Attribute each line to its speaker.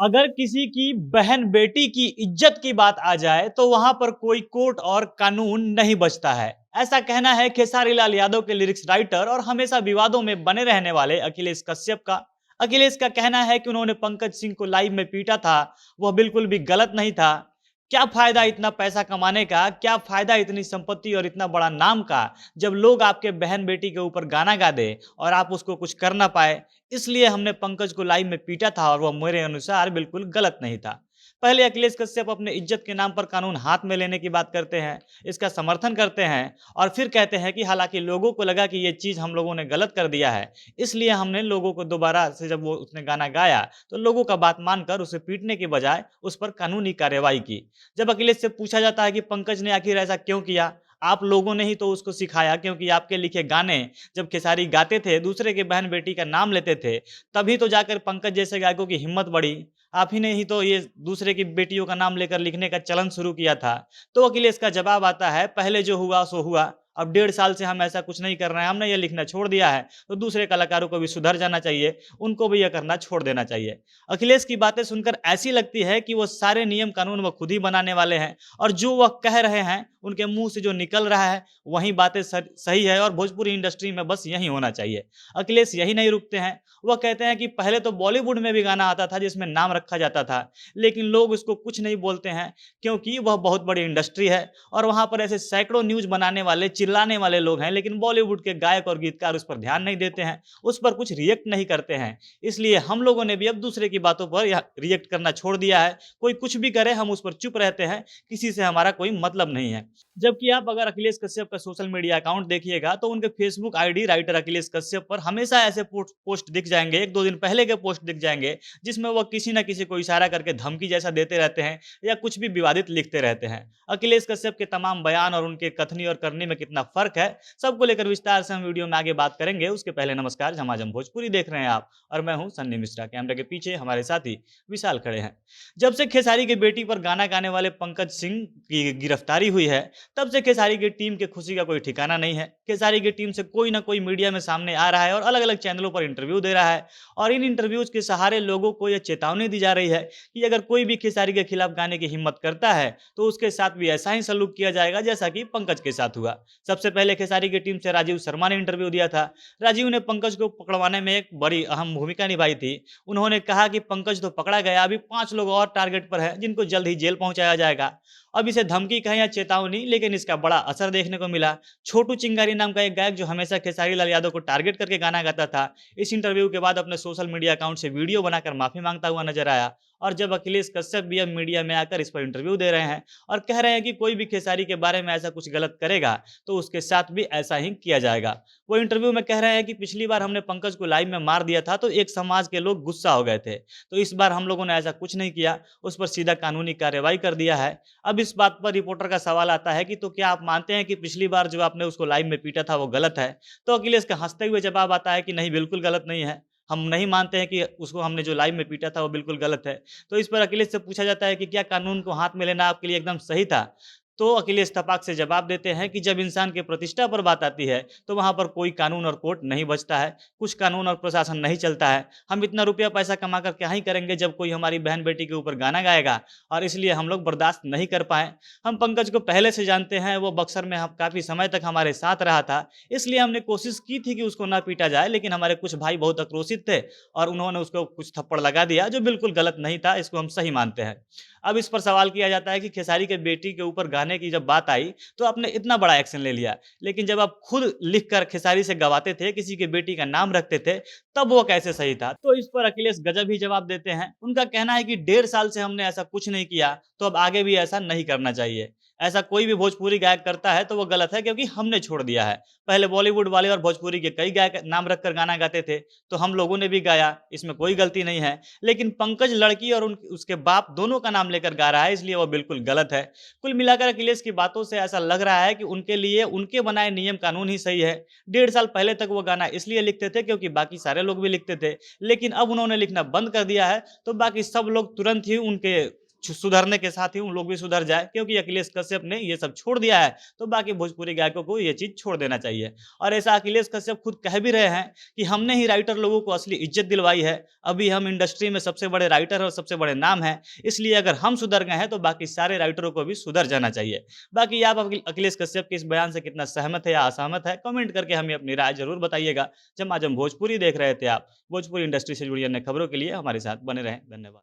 Speaker 1: अगर किसी की बहन बेटी की इज्जत की बात आ जाए तो वहां पर कोई कोर्ट और कानून नहीं बचता है। ऐसा कहना है खेसारी लाल यादव के लिरिक्स राइटर और हमेशा विवादों में बने रहने वाले अखिलेश कश्यप का। अखिलेश का कहना है कि उन्होंने पंकज सिंह को लाइव में पीटा था, वह बिल्कुल भी गलत नहीं था। क्या फायदा इतना पैसा कमाने का, क्या फायदा इतनी संपत्ति और इतना बड़ा नाम का, जब लोग आपके बहन बेटी के ऊपर गाना गा दे और आप उसको कुछ कर ना पाए। इसलिए हमने पंकज को लाइव में पीटा था और वह मेरे अनुसार बिल्कुल गलत नहीं था। पहले अखिलेश कश्यप अपने इज्जत के नाम पर कानून हाथ में लेने की बात करते हैं, इसका समर्थन करते हैं और फिर कहते हैं कि हालांकि लोगों को लगा कि ये चीज़ हम लोगों ने गलत कर दिया है, इसलिए हमने लोगों को दोबारा से जब वो उसने गाना गाया तो लोगों का बात मानकर उसे पीटने की बजाय उस पर कानूनी कार्रवाई की। जब अखिलेश से पूछा जाता है कि पंकज ने आखिर ऐसा क्यों किया, आप लोगों ने ही तो उसको सिखाया, क्योंकि आपके लिखे गाने जब खेसारी गाते थे, दूसरे के बहन बेटी का नाम लेते थे, तभी तो जाकर पंकज जैसे गायकों की हिम्मत बढ़ी। आप ही ने ही तो ये दूसरे की बेटियों का नाम लेकर लिखने का चलन शुरू किया था। तो अखिलेश का जवाब आता है, पहले जो हुआ सो हुआ, अब 1.5 साल से हम ऐसा कुछ नहीं कर रहे हैं, हमने ये लिखना छोड़ दिया है, तो दूसरे कलाकारों को भी सुधर जाना चाहिए, उनको भी यह करना छोड़ देना चाहिए। अखिलेश की बातें सुनकर ऐसी लगती है कि वो सारे नियम कानून वो खुद ही बनाने वाले हैं और जो वह कह रहे हैं उनके मुंह से जो निकल रहा है वही बातें सही है और भोजपुरी इंडस्ट्री में बस यही होना चाहिए। अखिलेश यही नहीं रुकते हैं, वह कहते हैं कि पहले तो बॉलीवुड में भी गाना आता था जिसमें नाम रखा जाता था, लेकिन लोग उसको कुछ नहीं बोलते हैं क्योंकि वह बहुत बड़ी इंडस्ट्री है और वहां पर ऐसे सैकड़ों न्यूज बनाने वाले चिल्लाने वाले लोग हैं, लेकिन बॉलीवुड के गायक और गीतकार उस पर ध्यान नहीं देते हैं, उस पर कुछ रिएक्ट नहीं करते हैं। इसलिए हम लोगों ने भी अब दूसरे की बातों पर रिएक्ट करना छोड़ दिया है। कोई कुछ भी करे हम उस पर चुप रहते हैं, किसी से हमारा कोई मतलब नहीं है। जबकि आप अगर अखिलेश कश्यप का सोशल मीडिया अकाउंट देखिएगा तो उनके Facebook ID writer Akhilesh Kashyap पर हमेशा ऐसे पोस्ट दिख जाएंगे, 1-2 दिन पहले के पोस्ट दिख जाएंगे जिसमें वह किसी न किसी को इशारा करके धमकी जैसा देते रहते हैं या कुछ भी विवादित लिखते रहते हैं। अखिलेश कश्यप के तमाम बयान और उनके कथनी और करनी में कितना फर्क है, सबको लेकर विस्तार से हम वीडियो में आगे बात करेंगे। उसके पहले नमस्कार, झमाझम भोजपुरी देख रहे हैं आप और मैं हूं सन्नी मिश्रा। कैमरे के पीछे हमारे साथी विशाल खड़े हैं। जब से खेसारी की बेटी पर गाना गाने वाले पंकज सिंह की गिरफ्तारी हुई है, तब से खेसारी की टीम के खुशी का कोई ठिकाना नहीं है। खेसारी की टीम से कोई ना कोई मीडिया में सामने आ रहा है और अलग अलग चैनलों पर इंटरव्यू दे रहा है और इन इंटरव्यूज के सहारे लोगों को यह चेतावनी दी जा रही है कि अगर कोई भी खेसारी के खिलाफ गाने की हिम्मत करता है तो उसके साथ भी ऐसा ही सलूक किया जाएगा जैसा कि पंकज के साथ हुआ। सबसे पहले खेसारी की टीम से राजीव शर्मा ने इंटरव्यू दिया था। राजीव ने पंकज को पकड़वाने में एक बड़ी अहम भूमिका निभाई थी। उन्होंने कहा कि पंकज तो पकड़ा गया, अभी 5 लोग और टारगेट पर है जिनको जल्द ही जेल पहुंचाया जाएगा। अब इसे धमकी कहें या चेतावनी, लेकिन इसका बड़ा असर देखने को मिला। छोटू चिंगारी नाम का एक गायक जो हमेशा खेसारी लाल यादव को टारगेट करके गाना गाता था, इस इंटरव्यू के बाद अपने सोशल मीडिया अकाउंट से वीडियो बनाकर माफी मांगता हुआ नजर आया। और जब अखिलेश कश्यप भी अब मीडिया में आकर इस पर इंटरव्यू दे रहे हैं और कह रहे हैं कि कोई भी खेसारी के बारे में ऐसा कुछ गलत करेगा तो उसके साथ भी ऐसा ही किया जाएगा। वो इंटरव्यू में कह रहे हैं कि पिछली बार हमने पंकज को लाइव में मार दिया था तो एक समाज के लोग गुस्सा हो गए थे, तो इस बार हम लोगों ने ऐसा कुछ नहीं किया, उस पर सीधा कानूनी कार्रवाई कर दिया है। अब इस बात पर रिपोर्टर का सवाल आता है कि तो क्या आप मानते हैं कि पिछली बार जो आपने उसको लाइव में पीटा था वो गलत है? तो अखिलेश का हंसते हुए जवाब आता है कि नहीं, बिल्कुल गलत नहीं है, हम नहीं मानते हैं कि उसको हमने जो लाइव में पीटा था वो बिल्कुल गलत है। तो इस पर अखिलेश से पूछा जाता है कि क्या कानून को हाथ में लेना आपके लिए एकदम सही था? तो अखिलेश तपाक से जवाब देते हैं कि जब इंसान के प्रतिष्ठा पर बात आती है तो वहां पर कोई कानून और कोर्ट नहीं बचता है, कुछ कानून और प्रशासन नहीं चलता है। हम इतना रुपया पैसा कमा कर क्या ही करेंगे जब कोई हमारी बहन बेटी के ऊपर गाना गाएगा, और इसलिए हम लोग बर्दाश्त नहीं कर पाए। हम पंकज को पहले से जानते हैं, वो बक्सर में हम काफी समय तक हमारे साथ रहा था, इसलिए हमने कोशिश की थी कि उसको ना पीटा जाए, लेकिन हमारे कुछ भाई बहुत आक्रोशित थे और उन्होंने उसको कुछ थप्पड़ लगा दिया जो बिल्कुल गलत नहीं था, इसको हम सही मानते हैं। अब इस पर सवाल किया जाता है कि खेसारी के बेटी के ऊपर गाने की जब बात आई तो आपने इतना बड़ा एक्शन ले लिया, लेकिन जब आप खुद लिखकर खेसारी से गवाते थे, किसी की बेटी का नाम रखते थे, तब वो कैसे सही था? तो इस पर अखिलेश गजब ही जवाब देते हैं। उनका कहना है कि 1.5 साल से हमने ऐसा कुछ नहीं किया, तो अब आगे भी ऐसा नहीं करना चाहिए। ऐसा कोई भी भोजपुरी गायक करता है तो वो गलत है, क्योंकि हमने छोड़ दिया है। पहले बॉलीवुड वाले और भोजपुरी के कई गायक नाम रखकर गाना गाते थे, तो हम लोगों ने भी गाया, इसमें कोई गलती नहीं है। लेकिन पंकज लड़की और उसके बाप दोनों का नाम लेकर गा रहा है, इसलिए वो बिल्कुल गलत है। कुल मिलाकर अखिलेश की बातों से ऐसा लग रहा है कि उनके लिए उनके बनाए नियम कानून ही सही है। 1.5 साल पहले तक वो गाना इसलिए लिखते थे क्योंकि बाकी सारे लोग भी लिखते थे, लेकिन अब उन्होंने लिखना बंद कर दिया है तो बाकी सब लोग तुरंत ही उनके सुधरने के साथ ही उन लोग भी सुधर जाए, क्योंकि अखिलेश कश्यप ने ये सब छोड़ दिया है, तो बाकी भोजपुरी गायकों को ये चीज़ छोड़ देना चाहिए। और ऐसा अखिलेश कश्यप खुद कह भी रहे हैं कि हमने ही राइटर लोगों को असली इज़्ज़त दिलवाई है। अभी हम इंडस्ट्री में सबसे बड़े राइटर और सबसे बड़े नाम हैं, इसलिए अगर हम सुधर गए हैं, तो बाकी सारे राइटरों को भी सुधर जाना चाहिए। बाकी आप अखिलेश कश्यप के इस बयान से कितना सहमत है या असहमत है, कमेंट करके हमें अपनी राय ज़रूर बताइएगा। जब आज हम भोजपुरी देख रहे थे आप, भोजपुरी इंडस्ट्री से जुड़ी अन्य खबरों के लिए हमारे साथ बने रहें। धन्यवाद।